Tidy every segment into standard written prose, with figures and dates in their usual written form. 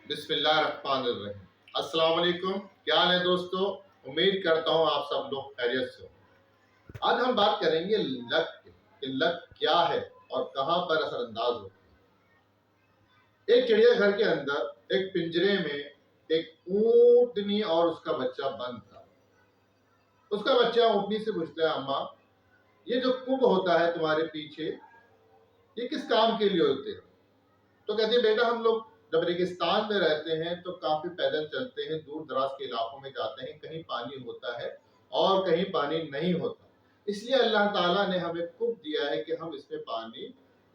بسم اللہ الرحمن الرحیم۔ السلام علیکم، کیا حال ہے دوستو؟ امید کرتا ہوں آپ سب لوگ خیریت سے ہو۔ آج ہم بات کریں گے لک کی، کہ لک کیا ہے اور کہاں پر اثر انداز ہوتی ہے۔ ایک چڑیا گھر کے اندر ایک پنجرے میں ایک اونٹنی اور اس کا بچہ بند تھا۔ اس کا بچہ اونٹنی سے پوچھتا ہے، اماں یہ جو کمب ہوتا ہے تمہارے پیچھے، یہ کس کام کے لیے ہوتے ہیں؟ تو کہتے ہیں، بیٹا ہم لوگ جب ریگستان میں رہتے ہیں تو کافی پیدل چلتے ہیں، دور دراز کے علاقوں میں جاتے ہیں، کہیں پانی ہوتا ہے اور کہیں پانی نہیں ہوتا، اس لیے اللہ تعالیٰ نے ہمیں کمب دیا ہے کہ ہم اس میں پانی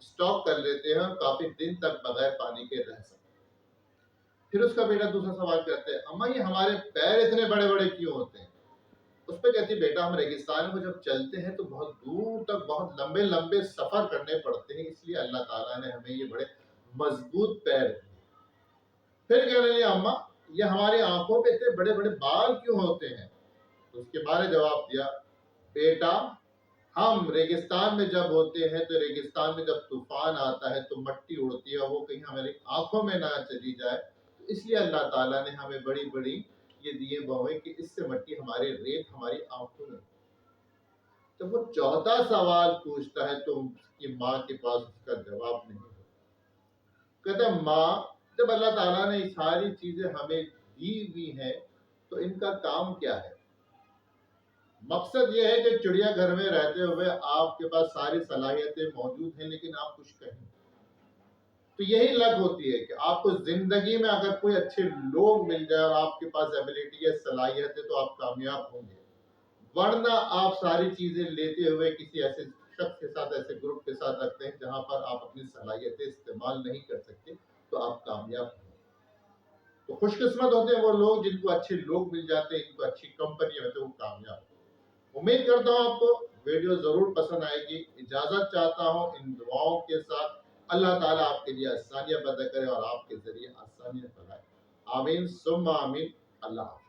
سٹاک کر لیتے ہیں اور کافی دن تک بغیر پانی کے رہ سکتے ہیں۔ پھر اس کا بیٹا دوسرا سوال کرتا ہے، اماں یہ ہمارے پیر اتنے بڑے بڑے کیوں ہوتے ہیں؟ اس پہ کہتی بیٹا ہم ریگستان میں جب چلتے ہیں تو بہت دور تک بہت لمبے لمبے سفر کرنے پڑتے ہیں، اس لیے اللہ تعالیٰ نے ہمیں یہ بڑے مضبوط پیر دیے۔ پھر کہنے لگے، اماں یہ ہماری آنکھوں پہ اتنے بڑے بڑے بال کیوں ہوتے ہیں؟ تو اس کے بارے جواب دیا، بیٹا ہم ریگستان میں جب ہوتے ہیں تو ریگستان میں جب طوفان آتا ہے تو مٹی اڑتی ہے، وہ کہیں ہماری آنکھوں میں نہ چلی جائے، تو اس لیے اللہ تعالیٰ نے ہمیں بڑی بڑی یہ دیے بوئیں کہ اس سے مٹی ہمارے ریت ہماری آنکھوں میں۔ جب وہ چوتھا سوال پوچھتا ہے تو اس کی ماں کے پاس اس کا جواب نہیں ہوتا۔ کہتا ہے، ماں جب اللہ تعالیٰ نے یہ ساری چیزیں ہمیں دی ہوئی ہیں تو ان کا کام کیا ہے؟ مقصد یہ ہے کہ چڑیا گھر میں رہتے ہوئے آپ کے پاس ساری صلاحیتیں موجود ہیں لیکن آپ کچھ کہیں، تو یہی لک ہوتی ہے کہ آپ کو زندگی میں اگر کوئی اچھے لوگ مل جائے اور آپ کے پاس ایبیلٹی ہے، صلاحیت ہے، تو آپ کامیاب ہوں گے، ورنہ آپ ساری چیزیں لیتے ہوئے کسی ایسے شخص کے ساتھ، ایسے گروپ کے ساتھ رکھتے ہیں جہاں پر آپ اپنی صلاحیتیں استعمال نہیں کر سکتے، تو آپ کامیاب ہیں۔ تو خوش قسمت ہوتے ہیں وہ لوگ جن کو اچھے لوگ مل جاتے ہیں، جن کو اچھی کمپنی ہوتے ہیں، وہ کامیاب ہیں۔ امید کرتا ہوں آپ کو ویڈیو ضرور پسند آئے گی۔ اجازت چاہتا ہوں ان دعاؤں کے ساتھ، اللہ تعالیٰ آپ کے لیے آسانیاں پیدا کرے اور آپ کے ذریعے آسانیاں پھیلائے۔ آمین ثم آمین۔ اللہ حافظ۔